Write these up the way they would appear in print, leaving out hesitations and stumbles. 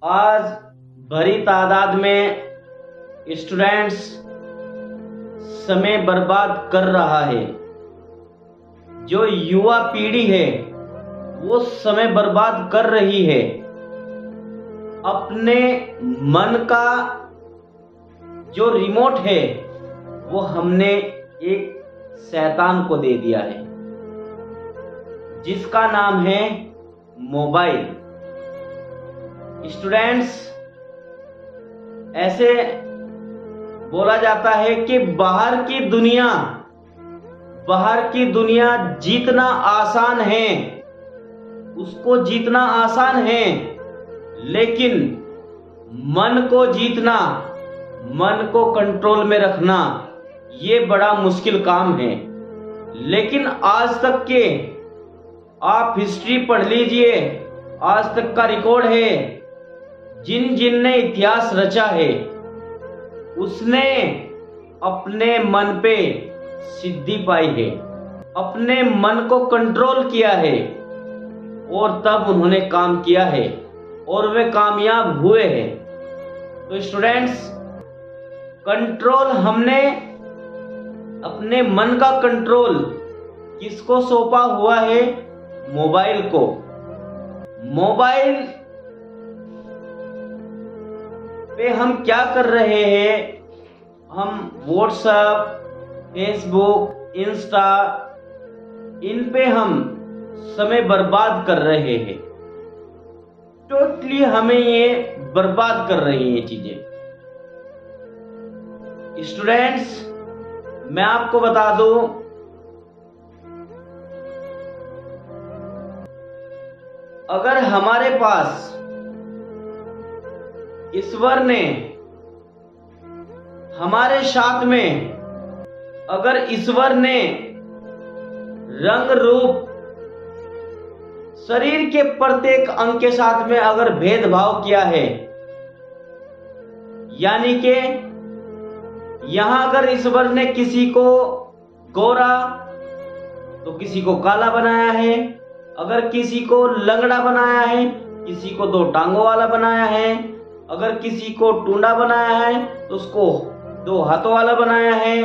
आज बड़ी तादाद में स्टूडेंट्स समय बर्बाद कर रहा है। जो युवा पीढ़ी है वो समय बर्बाद कर रही है। अपने मन का जो रिमोट है वो हमने एक शैतान को दे दिया है, जिसका नाम है मोबाइल। स्टूडेंट्स, ऐसे बोला जाता है कि बाहर की दुनिया जीतना आसान है, उसको जीतना आसान है, लेकिन मन को जीतना, मन को कंट्रोल में रखना ये बड़ा मुश्किल काम है। लेकिन आज तक के आप हिस्ट्री पढ़ लीजिए, आज तक का रिकॉर्ड है, जिन ने इतिहास रचा है उसने अपने मन पे सिद्धि पाई है, अपने मन को कंट्रोल किया है और तब उन्होंने काम किया है और वे कामयाब हुए हैं। तो स्टूडेंट्स, कंट्रोल हमने अपने मन का कंट्रोल किसको सौंपा हुआ है? मोबाइल को। मोबाइल पे हम क्या कर रहे हैं? हम व्हाट्सएप, फेसबुक, इंस्टा, इन पे हम समय बर्बाद कर रहे हैं। टोटली हमें ये बर्बाद कर रही है चीजें। स्टूडेंट्स, मैं आपको बता दूं, अगर हमारे पास ईश्वर ने हमारे साथ में, अगर ईश्वर ने रंग रूप शरीर के प्रत्येक अंग के साथ में अगर भेदभाव किया है, यानी कि यहां अगर ईश्वर ने किसी को गोरा तो किसी को काला बनाया है, अगर किसी को लंगड़ा बनाया है, किसी को दो टांगों वाला बनाया है, अगर किसी को टूंडा बनाया है तो उसको दो हाथों वाला बनाया है,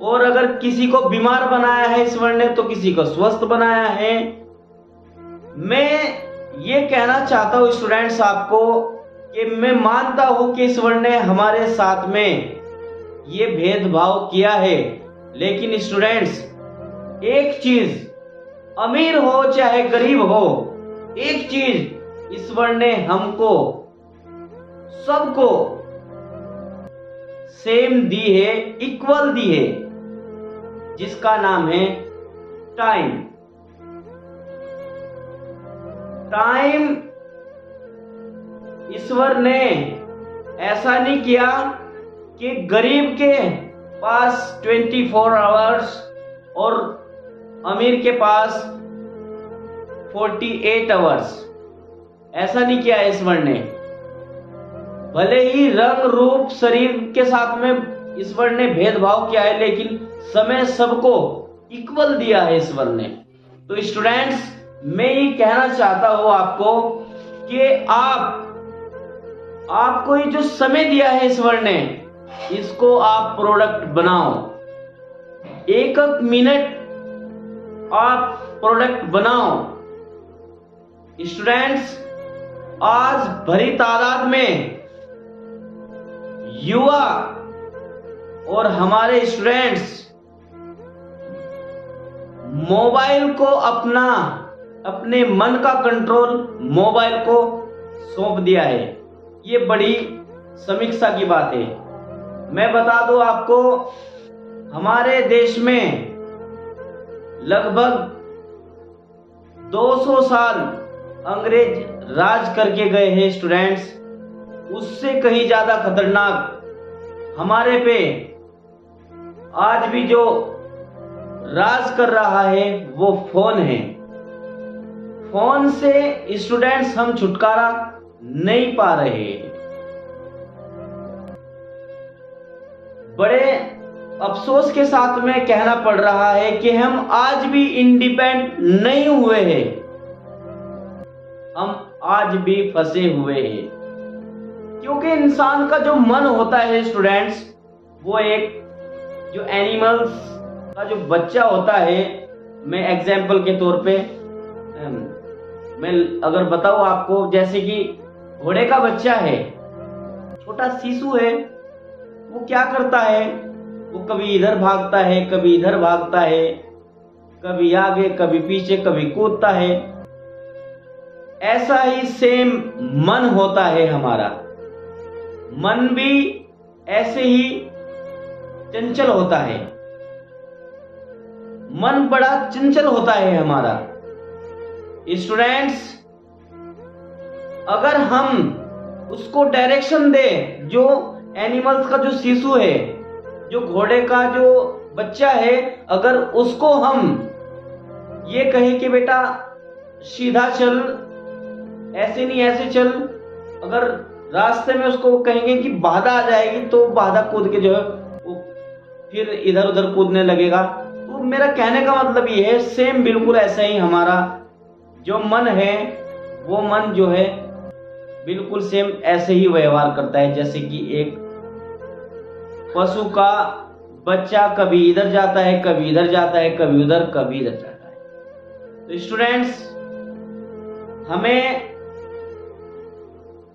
और अगर किसी को बीमार बनाया है ईश्वर ने तो किसी को स्वस्थ बनाया है। मैं ये कहना चाहता हूं स्टूडेंट्स आपको कि मैं मानता हूं कि ईश्वर ने हमारे साथ में ये भेदभाव किया है, लेकिन स्टूडेंट्स, एक चीज, अमीर हो चाहे गरीब हो, एक चीज ईश्वर ने हमको सबको सेम दी है, इक्वल दी है, जिसका नाम है टाइम। टाइम ईश्वर ने ऐसा नहीं किया कि गरीब के पास 24 आवर्स और अमीर के पास 48 आवर्स, ऐसा नहीं किया ईश्वर ने। भले ही रंग रूप शरीर के साथ में ईश्वर ने भेदभाव किया है, लेकिन समय सबको इक्वल दिया है ईश्वर ने। तो स्टूडेंट्स, मैं ये कहना चाहता हूं आपको कि आपको ये जो समय दिया है ईश्वर ने, इसको आप प्रोडक्ट बनाओ। एक मिनट आप प्रोडक्ट बनाओ। स्टूडेंट्स, आज भरी तादाद में युवा और हमारे स्टूडेंट्स मोबाइल को अपने मन का कंट्रोल मोबाइल को सौंप दिया है। ये बड़ी समीक्षा की बात है। मैं बता दूं आपको, हमारे देश में लगभग 200 साल अंग्रेज राज करके गए हैं स्टूडेंट्स। उससे कहीं ज्यादा खतरनाक हमारे पे आज भी जो राज कर रहा है वो फोन है। फोन से स्टूडेंट्स हम छुटकारा नहीं पा रहे। बड़े अफसोस के साथ में कहना पड़ रहा है कि हम आज भी इंडिपेंडेंट नहीं हुए हैं, हम आज भी फंसे हुए हैं। क्योंकि इंसान का जो मन होता है स्टूडेंट्स, वो एक जो एनिमल्स का जो बच्चा होता है, मैं एग्जाम्पल के तौर पे मैं अगर बताऊं आपको, जैसे कि घोड़े का बच्चा है, छोटा शिशु है, वो क्या करता है, वो कभी इधर भागता है, कभी इधर भागता है, कभी आगे कभी पीछे, कभी कूदता है। ऐसा ही सेम मन होता है हमारा। मन भी ऐसे ही चंचल होता है। मन बड़ा चंचल होता है हमारा। स्टूडेंट्स, अगर हम उसको डायरेक्शन दे, जो एनिमल्स का जो शिशु है, जो घोड़े का जो बच्चा है, अगर उसको हम ये कहें कि बेटा सीधा चल, ऐसे नहीं ऐसे चल, अगर रास्ते में उसको कहेंगे कि बाधा आ जाएगी तो बाधा कूद के जो है वो फिर इधर उधर कूदने लगेगा। तो मेरा कहने का मतलब ये है, सेम बिल्कुल ऐसा ही हमारा जो मन है, वो मन जो है बिल्कुल सेम ऐसे ही व्यवहार करता है, जैसे कि एक पशु का बच्चा कभी इधर जाता है, कभी इधर जाता है, कभी उधर, कभी इधर जाता है। तो स्टूडेंट्स, हमें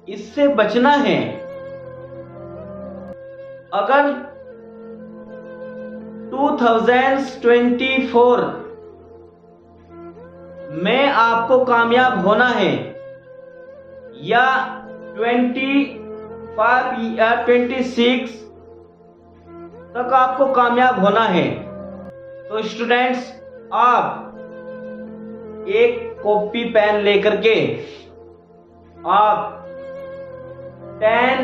इससे बचना है। अगर 2024 में आपको कामयाब होना है, या 25 या 26 तक आपको कामयाब होना है, तो स्टूडेंट्स आप एक कॉपी पेन लेकर के आप 10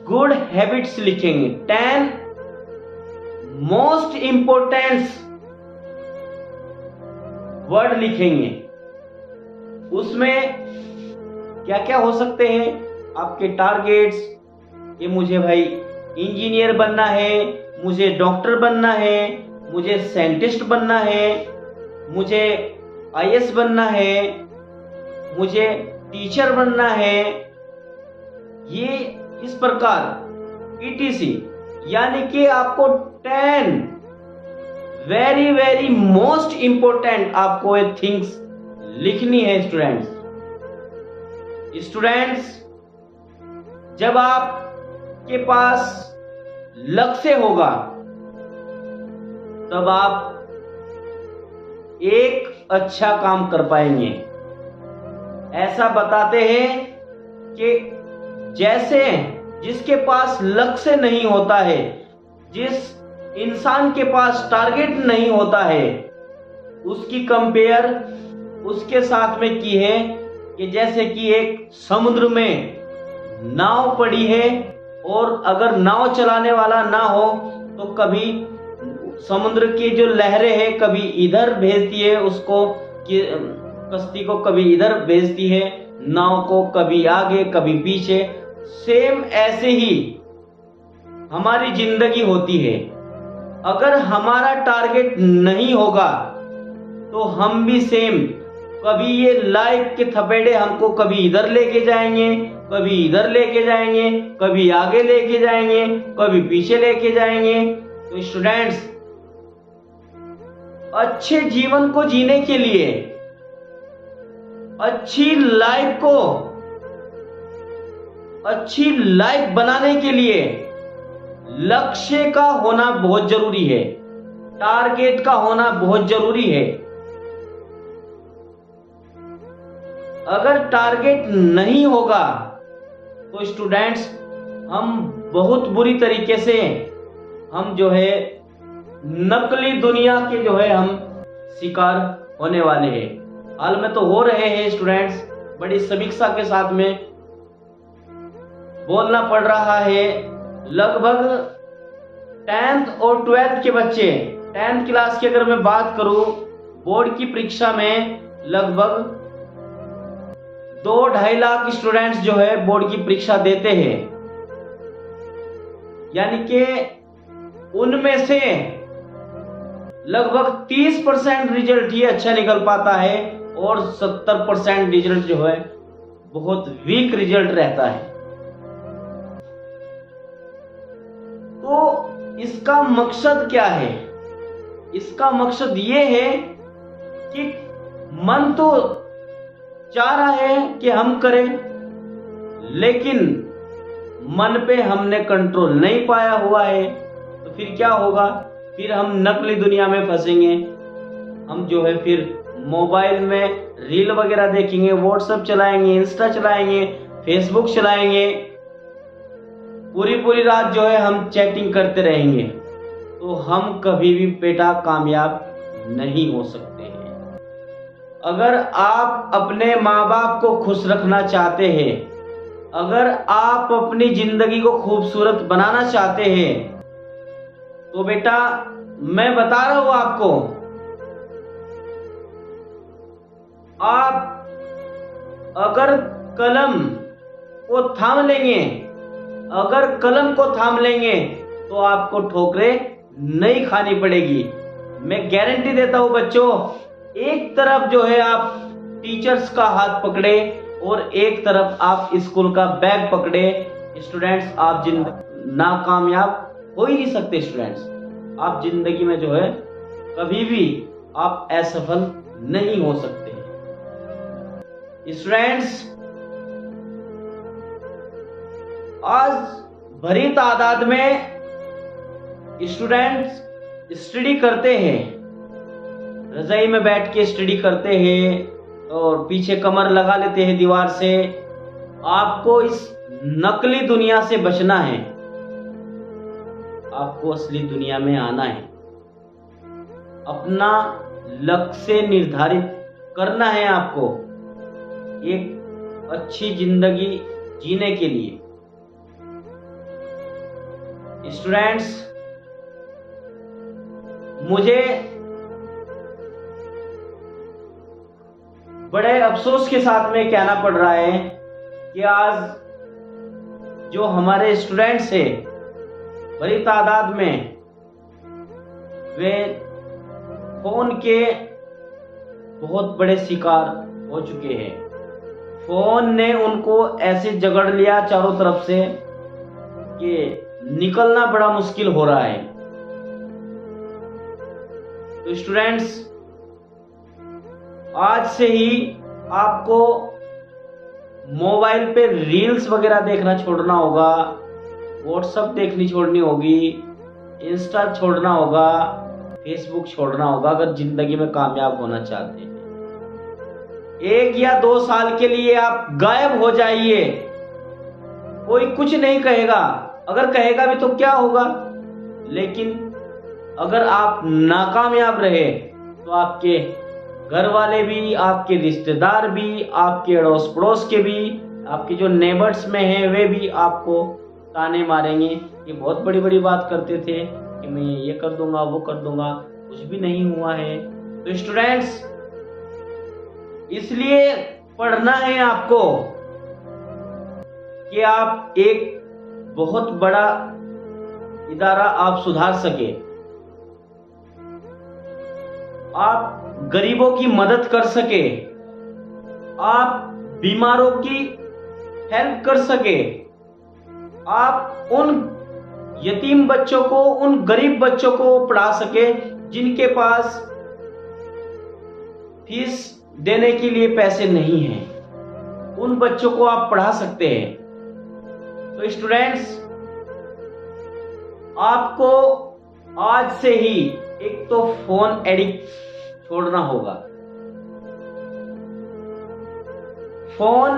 गुड हैबिट्स लिखेंगे, 10 मोस्ट इंपोर्टेंट वर्ड लिखेंगे। उसमें क्या क्या हो सकते हैं आपके टारगेट्स, कि मुझे भाई इंजीनियर बनना है, मुझे डॉक्टर बनना है, मुझे साइंटिस्ट बनना है, मुझे आईएएस बनना है, मुझे टीचर बनना है, ये इस प्रकार ETC। यानी कि आपको 10 वेरी वेरी मोस्ट इंपोर्टेंट आपको ये थिंग्स लिखनी है स्टूडेंट्स। स्टूडेंट्स, जब आपके पास लक्ष्य होगा, तब आप एक अच्छा काम कर पाएंगे। ऐसा बताते हैं कि जैसे जिसके पास लक्ष्य नहीं होता है, जिस इंसान के पास टारगेट नहीं होता है, उसकी कंपेयर उसके साथ में की है कि जैसे कि एक समुद्र में नाव पड़ी है, और अगर नाव चलाने वाला ना हो तो कभी समुद्र की जो लहरें हैं कभी इधर भेजती है उसको, कि कश्ती को कभी इधर भेजती है, नाव को कभी आगे कभी पीछे। सेम ऐसे ही हमारी जिंदगी होती है। अगर हमारा टारगेट नहीं होगा तो हम भी सेम, कभी ये लाइफ के थपेड़े हमको कभी इधर लेके जाएंगे, कभी इधर लेके जाएंगे, कभी आगे लेके जाएंगे, कभी पीछे लेके जाएंगे। तो स्टूडेंट्स, अच्छे जीवन को जीने के लिए, अच्छी लाइफ बनाने के लिए लक्ष्य का होना बहुत जरूरी है, टारगेट का होना बहुत जरूरी है। अगर टारगेट नहीं होगा तो स्टूडेंट्स, हम बहुत बुरी तरीके से हम जो है नकली दुनिया के जो है हम शिकार होने वाले हैं। हाल में तो हो रहे हैं स्टूडेंट्स, बड़ी समीक्षा के साथ में बोलना पड़ रहा है। लगभग 10th और 12th के बच्चे, 10th क्लास की अगर मैं बात करूं, बोर्ड की परीक्षा में लगभग 2-2.5 लाख स्टूडेंट्स जो है बोर्ड की परीक्षा देते हैं। यानी कि उनमें से लगभग 30% रिजल्ट ही अच्छा निकल पाता है, और 70% रिजल्ट जो है बहुत वीक रिजल्ट रहता है। तो इसका मकसद क्या है? इसका मकसद ये है कि मन तो चाह रहा है कि हम करें, लेकिन मन पे हमने कंट्रोल नहीं पाया हुआ है। तो फिर क्या होगा? फिर हम नकली दुनिया में फंसेंगे। हम जो है फिर मोबाइल में रील वगैरह देखेंगे, व्हाट्सएप चलाएंगे, इंस्टा चलाएंगे, फेसबुक चलाएंगे, पूरी रात जो है हम चैटिंग करते रहेंगे। तो हम कभी भी बेटा कामयाब नहीं हो सकते हैं। अगर आप अपने माँ बाप को खुश रखना चाहते हैं, अगर आप अपनी जिंदगी को खूबसूरत बनाना चाहते हैं, तो बेटा मैं बता रहा हूं आपको, आप अगर कलम को थाम लेंगे, अगर कलम को थाम लेंगे तो आपको ठोकरें नहीं खानी पड़ेगी। मैं गारंटी देता हूं बच्चों, एक तरफ जो है आप टीचर्स का हाथ पकड़े और एक तरफ आप स्कूल का बैग पकड़े, स्टूडेंट्स आप नाकामयाब हो ही नहीं सकते। स्टूडेंट्स आप जिंदगी में जो है कभी भी आप असफल नहीं हो सकते। स्टूडेंट्स आज भरी तादाद में स्टूडेंट्स स्टडी करते हैं, रजाई में बैठ के स्टडी करते हैं और पीछे कमर लगा लेते हैं दीवार से। आपको इस नकली दुनिया से बचना है, आपको असली दुनिया में आना है, अपना लक्ष्य निर्धारित करना है आपको एक अच्छी जिंदगी जीने के लिए। स्टूडेंट्स मुझे बड़े अफसोस के साथ में कहना पड़ रहा है कि आज जो हमारे स्टूडेंट्स हैं बड़ी तादाद में वे फोन के बहुत बड़े शिकार हो चुके हैं। फोन ने उनको ऐसे जकड़ लिया चारों तरफ से कि निकलना बड़ा मुश्किल हो रहा है। तो स्टूडेंट्स आज से ही आपको मोबाइल पे रील्स वगैरह देखना छोड़ना होगा, व्हाट्सएप देखनी छोड़नी होगी, इंस्टा छोड़ना होगा, फेसबुक छोड़ना होगा अगर जिंदगी में कामयाब होना चाहते हैं। 1 या 2 साल के लिए आप गायब हो जाइए, कोई कुछ नहीं कहेगा, अगर कहेगा भी तो क्या होगा। लेकिन अगर आप नाकामयाब रहे तो आपके घर वाले भी, आपके रिश्तेदार भी, आपके अड़ोस पड़ोस के भी, आपके जो नेबर्स में हैं वे भी आपको ताने मारेंगे कि बहुत बड़ी बड़ी बात करते थे कि मैं ये कर दूंगा वो कर दूंगा, कुछ भी नहीं हुआ है। तो स्टूडेंट्स इसलिए पढ़ना है आपको कि आप एक बहुत बड़ा इदारा आप सुधार सके, आप गरीबों की मदद कर सके, आप बीमारों की हेल्प कर सके, आप उन यतीम बच्चों को, उन गरीब बच्चों को पढ़ा सके जिनके पास फीस देने के लिए पैसे नहीं हैं, उन बच्चों को आप पढ़ा सकते हैं। तो स्टूडेंट्स आपको आज से ही एक तो फोन एडिक्ट छोड़ना होगा। फोन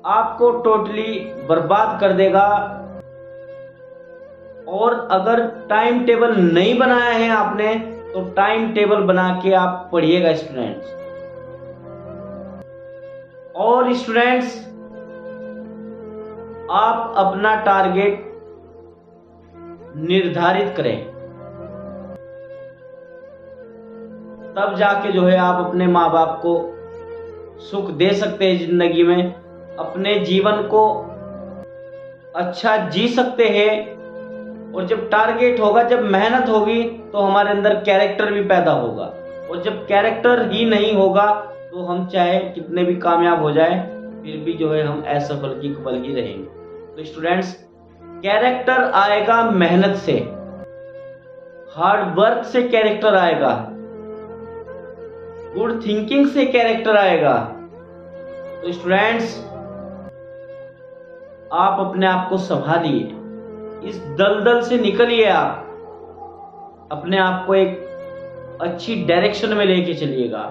आपको टोटली बर्बाद कर देगा। और अगर टाइम टेबल नहीं बनाया है आपने तो टाइम टेबल बना के आप पढ़िएगा स्टूडेंट्स। और स्टूडेंट्स आप अपना टारगेट निर्धारित करें, तब जाके जो है आप अपने माँ बाप को सुख दे सकते हैं जिंदगी में, अपने जीवन को अच्छा जी सकते हैं। और जब टारगेट होगा, जब मेहनत होगी तो हमारे अंदर कैरेक्टर भी पैदा होगा। और जब कैरेक्टर ही नहीं होगा तो हम चाहे कितने भी कामयाब हो जाए फिर भी जो है हम असफल की कबल ही रहेंगे। तो स्टूडेंट्स, कैरेक्टर आएगा मेहनत से, हार्ड वर्क से कैरेक्टर आएगा, गुड थिंकिंग से कैरेक्टर आएगा। तो स्टूडेंट्स, आप अपने आप को संभालिए, इस दलदल से निकलिए, आप अपने आप को एक अच्छी डायरेक्शन में लेके चलिएगा।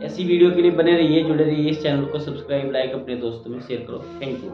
ऐसी वीडियो के लिए बने रहिए, जुड़े रहिए, इस चैनल को सब्सक्राइब, लाइक, अपने दोस्तों में शेयर करो। Thank you.